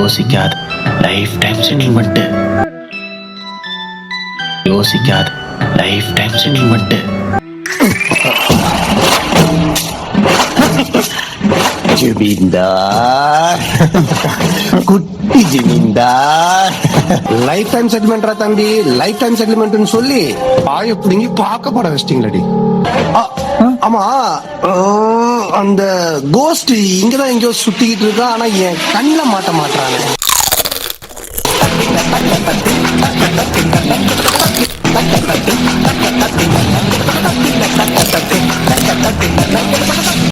யோசிக்காத life time settlement. யோசிக்காத life time settlement. ஜமீன்தார், குட்டி ஜமீன்தார். லைஃப் டைம் செட்டில்மெண்ட்ரா தம்பி, லைஃப் டைம் செட்டில்மெண்ட்னு சொல்லி பாய புடுங்கி பார்க்க போட வச்சிட்டீங்களடி. ஆமா, அந்த கோஸ்ட் இங்கதான் எங்கேயோ சுத்திக்கிட்டு இருக்கா, ஆனா என் கண்ணில் மாட்ட மாட்டானே.